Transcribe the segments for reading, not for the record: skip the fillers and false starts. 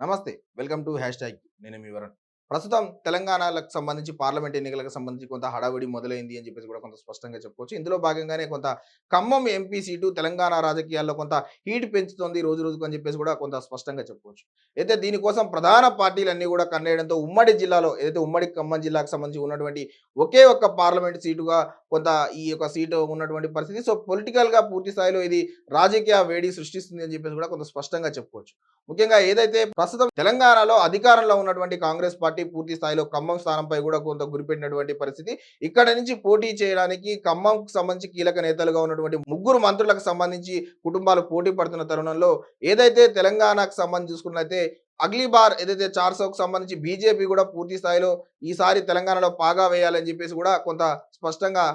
నమస్తే. Welcome to hash tag నేను మీ వరుణ్. ప్రస్తుతం తెలంగాణలకు సంబంధించి పార్లమెంట్ ఎన్నికలకు సంబంధించి కొంత హడావిడి మొదలైంది అని చెప్పేసి కూడా కొంత స్పష్టంగా చెప్పుకోవచ్చు. ఇందులో భాగంగానే కొంత ఖమ్మం ఎంపీ సీటు తెలంగాణ రాజకీయాల్లో కొంత హీట్ పెంచుతోంది రోజు రోజుకు అని చెప్పేసి కూడా కొంత స్పష్టంగా చెప్పుకోవచ్చు. అయితే దీనికోసం ప్రధాన పార్టీలన్నీ కూడా కన్నేయడంతో ఉమ్మడి జిల్లాలో ఏదైతే ఉమ్మడి ఖమ్మం జిల్లాకు సంబంధించి ఉన్నటువంటి ఒకే ఒక్క పార్లమెంట్ సీటుగా కొంత ఈ యొక్క సీటు ఉన్నటువంటి పరిస్థితి. సో పొలిటికల్‌గా పూర్తి స్థాయిలో ఇది రాజకీయ వేడి సృష్టిస్తుంది అని చెప్పేసి కూడా కొంత స్పష్టంగా చెప్పుకోవచ్చు. ముఖ్యంగా ఏదైతే ప్రస్తుతం తెలంగాణలో అధికారంలో ఉన్నటువంటి కాంగ్రెస్ పార్టీ పూర్తి స్థాయిలో ఖమ్మం స్థానంపై కూడా కొంత గురిపెట్టినటువంటి పరిస్థితి. ఇక్కడ నుంచి పోటీ చేయడానికి ఖమ్మంకు సంబంధించి కీలక నేతలుగా ఉన్నటువంటి ముగ్గురు మంత్రులకు సంబంధించి కుటుంబాలు పోటీ పడుతున్న తరుణంలో ఏదైతే తెలంగాణకు సంబంధించి చూసుకున్నట్లయితే అగ్లీబార్ ఏదైతే 400కు సంబంధించి బీజేపీ కూడా పూర్తి స్థాయిలో ఈసారి తెలంగాణలో పాగా వేయాలని చెప్పేసి కూడా కొంత స్పష్టంగా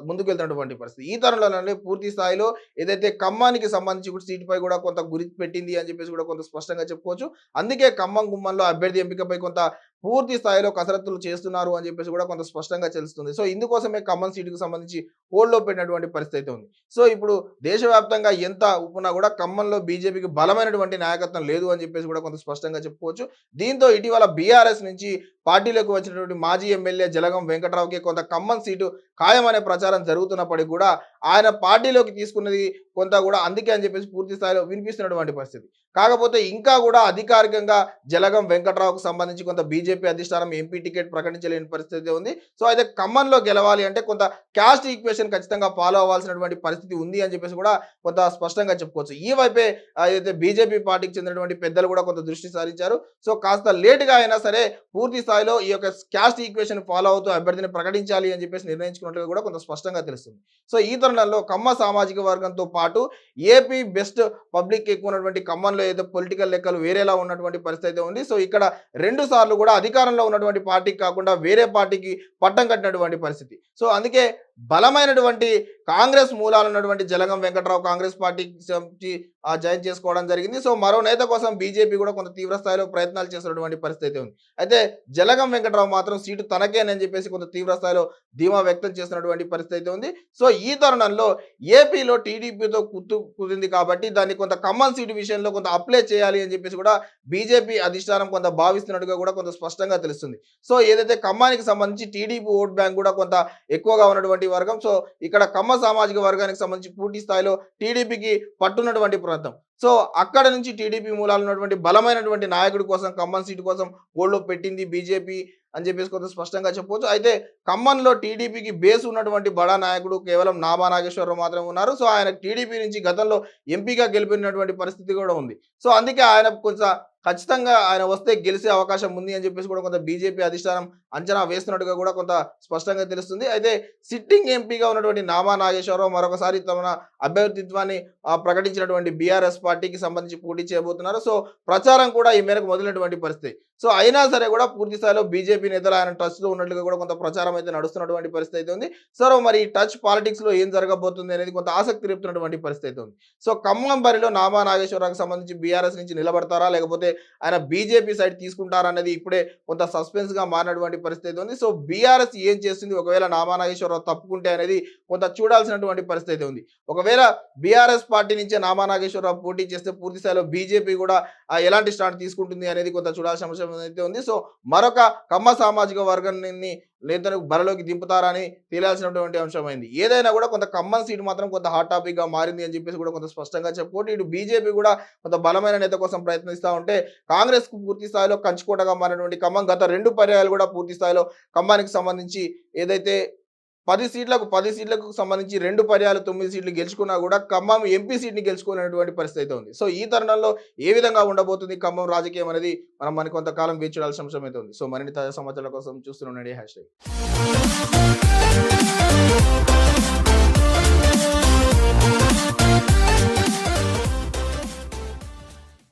ముందుకెళ్తున్నటువంటి పరిస్థితి. ఈ తరుణంలోనే పూర్తి స్థాయిలో ఏదైతే ఖమ్మానికి సంబంధించి కూడా సీటుపై కూడా కొంత గురి పెట్టింది అని చెప్పేసి కూడా కొంత స్పష్టంగా చెప్పుకోవచ్చు. అందుకే ఖమ్మం గుమ్మంలో అభ్యర్థి ఎంపికపై కొంత పూర్తి స్థాయిలో కసరత్తులు చేస్తున్నారు అని చెప్పేసి కూడా కొంత స్పష్టంగా తెలుస్తుంది. సో ఇందుకోసమే ఖమ్మం సీటుకు సంబంధించి హోల్డ్‌లో పెట్టినటువంటి పరిస్థితి అయితే ఉంది. సో ఇప్పుడు దేశవ్యాప్తంగా ఎంత ఊపునా కూడా ఖమ్మంలో బీజేపీకి బలమైనటువంటి నాయకత్వం లేదు అని చెప్పేసి కూడా కొంత స్పష్టంగా చెప్పుకోవచ్చు. దీంతో ఇటీవల బీఆర్ఎస్ నుంచి పార్టీలోకి వచ్చినటువంటి మాజీ ఎమ్మెల్యే జలగం వెంకట్రావుకి కొంత ఖమ్మం సీటు ఖాయమనే ప్రచారం జరుగుతున్నప్పటికీ కూడా ఆయన పార్టీలోకి తీసుకున్నది కొంత కూడా అందుకే అని చెప్పేసి పూర్తి స్థాయిలో వినిపిస్తున్నటువంటి పరిస్థితి. కాకపోతే ఇంకా కూడా అధికారికంగా జలగం వెంకట్రావుకు సంబంధించి కొంత బీజేపీ అధిష్టానం ఎంపీ టికెట్ ప్రకటించలేని పరిస్థితి ఉంది. సో అయితే ఖమ్మంలో గెలవాలి అంటే కొంత క్యాస్ట్ ఈక్వేషన్ ఖచ్చితంగా ఫాలో అవ్వాల్సినటువంటి పరిస్థితి ఉంది అని చెప్పేసి కూడా కొంత స్పష్టంగా చెప్పుకోవచ్చు. ఈ వైపే అయితే బీజేపీ పార్టీకి చెందినటువంటి పెద్దలు కూడా కొంత దృష్టి సారించారు. సో కాస్త లేటుగా అయినా సరే పూర్తి స్థాయిలో ఈ యొక్క క్యాస్ట్ ఈక్వేషన్ ఫాలో అవుతూ అభ్యర్థిని ప్రకటించాలి అని చెప్పేసి నిర్ణయించుకున్నట్లుగా కూడా కొంత స్పష్టంగా తెలుస్తుంది. సో ఈ తరుణంలో కమ్మ సామాజిక వర్గంతో పాటు ఏపీ బెస్ట్ పబ్లిక్ ఎక్కువ ఉన్నటువంటి ఖమ్మంలో ఏదో పొలిటికల్ లెక్కలు వేరేలా ఉన్నటువంటి పరిస్థితి ఉంది. సో ఇక్కడ 2 సార్లు కూడా అధికారంలో ఉన్నటువంటి పార్టీకి కాకుండా వేరే పార్టీకి పట్టం కట్టినటువంటి పరిస్థితి. సో అందుకే బలమైనటువంటి కాంగ్రెస్ మూలాలు ఉన్నటువంటి జలగం వెంకట్రావు కాంగ్రెస్ పార్టీకి జాయిన్ చేసుకోవడం జరిగింది. సో మరో నేత కోసం బీజేపీ కూడా కొంత తీవ్ర స్థాయిలో ప్రయత్నాలు చేస్తున్నటువంటి పరిస్థితి ఉంది. అయితే జలగం వెంకట్రావు మాత్రం సీటు తనకేనని చెప్పేసి కొంత తీవ్ర స్థాయిలో ధీమా వ్యక్తం చేస్తున్నటువంటి పరిస్థితి ఉంది. సో ఈ తరుణంలో ఏపీలో టీడీపీతో కుదింది కాబట్టి దాన్ని కొంత ఖమ్మం సీటు విషయంలో కొంత అప్లై చేయాలి అని చెప్పేసి కూడా బీజేపీ అధిష్టానం కొంత భావిస్తున్నట్టుగా కూడా కొంత స్పష్టంగా తెలుస్తుంది. సో ఏదైతే ఖమ్మానికి సంబంధించి టీడీపీ ఓట్ బ్యాంక్ కూడా కొంత ఎక్కువగా ఉన్నటువంటి వర్గం. సో ఇక్కడ కమ్మ సామాజిక వర్గానికి సంబంధించి పూర్తి స్థాయిలో టీడీపీకి పట్టున్నటువంటి ప్రాంతం. సో అక్కడ నుంచి టీడీపీ మూలాలు ఉన్నటువంటి బలమైనటువంటి నాయకుడి కోసం ఖమ్మం సీటు కోసం హోల్డ్‌లో పెట్టింది బీజేపీ అని చెప్పేసి కొంత స్పష్టంగా చెప్పవచ్చు. అయితే ఖమ్మంలో టీడీపీకి బేస్ ఉన్నటువంటి బడా నాయకుడు కేవలం నామా నాగేశ్వరరావు మాత్రమే ఉన్నారు. సో ఆయన టీడీపీ నుంచి గతంలో ఎంపీగా గెలిపినటువంటి పరిస్థితి కూడా ఉంది. సో అందుకే ఆయన కొంచెం ఖచ్చితంగా ఆయన వస్తే గెలిచే అవకాశం ఉంది అని చెప్పేసి కూడా కొంత బీజేపీ అధిష్టానం అంచనా వేస్తున్నట్టుగా కూడా కొంత స్పష్టంగా తెలుస్తుంది. అయితే సిట్టింగ్ ఎంపీగా ఉన్నటువంటి నామా నాగేశ్వరరావు మరొకసారి తమ అభ్యర్థిత్వాన్ని ప్రకటించినటువంటి బీఆర్ఎస్ పార్టీకి సంబంధించి పోటీ చేయబోతున్నారు. సో ప్రచారం కూడా ఈ మేరకు మొదలైనటువంటి పరిస్థితి. సో అయినా సరే కూడా పూర్తి స్థాయిలో బీజేపీ నేతలు ఆయన టచ్లో ఉన్నట్లుగా కూడా కొంత ప్రచారం అయితే నడుస్తున్నటువంటి పరిస్థితి అయితే ఉంది. సో మరి ఈ టచ్ పాలిటిక్స్లో ఏం జరగబోతుంది అనేది కొంత ఆసక్తి రేపుతున్నటువంటి పరిస్థితి ఉంది. సో ఖమ్మం బరిలో నామా నాగేశ్వరరావుకి సంబంధించి బీఆర్ఎస్ నుంచి నిలబడతారా లేకపోతే ఆయన బీజేపీ సైడ్ తీసుకుంటారన్నది ఇప్పుడే కొంత సస్పెన్స్ గా మారినటువంటి పరిస్థితి ఉంది. సో బీఆర్ఎస్ ఏం చేస్తుంది ఒకవేళ నామా నాగేశ్వరరావు తప్పుకుంటే అనేది కొంత చూడాల్సినటువంటి పరిస్థితి ఉంది. ఒకవేళ బీఆర్ఎస్ పార్టీ నుంచే నామా నాగేశ్వరరావు పోటీ చేస్తే పూర్తి స్థాయిలో బీజేపీ కూడా ఎలాంటి స్టాండ్ తీసుకుంటుంది అనేది కొంత చూడాల్సిన అంశం అయితే ఉంది. సో మరొక కమ్మ సామాజిక వర్గాన్ని నేతను బరిలోకి దింపుతారని తేలాల్సినటువంటి అంశమైంది. ఏదైనా కూడా కొంత ఖమ్మం సీటు మాత్రం కొంత హాట్ టాపిక్ గా మారింది అని చెప్పేసి కూడా కొంత స్పష్టంగా చెప్పుకోండి. ఇటు బీజేపీ కూడా కొంత బలమైన నేత కోసం ప్రయత్నిస్తూ ఉంటే కాంగ్రెస్ కు పూర్తి స్థాయిలో కంచుకోటగా మారినటువంటి ఖమ్మం గత 2 పర్యాయాలు కూడా పూర్తి స్థాయిలో ఖమ్మానికి సంబంధించి ఏదైతే 10 సీట్లకు సంబంధించి 2 పర్యాలు 9 సీట్లు గెలుచుకున్నా కూడా ఖమ్మం ఎంపీ సీట్ని గెలుచుకునేటువంటి పరిస్థితి అయితే ఉంది. సో ఈ తరుణంలో ఏ విధంగా ఉండబోతుంది ఖమ్మం రాజకీయం అనేది మనం కొంతకాలం వేచి చూడాల్సిన అంశం అయితే ఉంది. సో మరిన్ని తాజా సమాచారాల కోసం చూస్తూనే ఉండండి హ్యాష్ ట్యాగ్.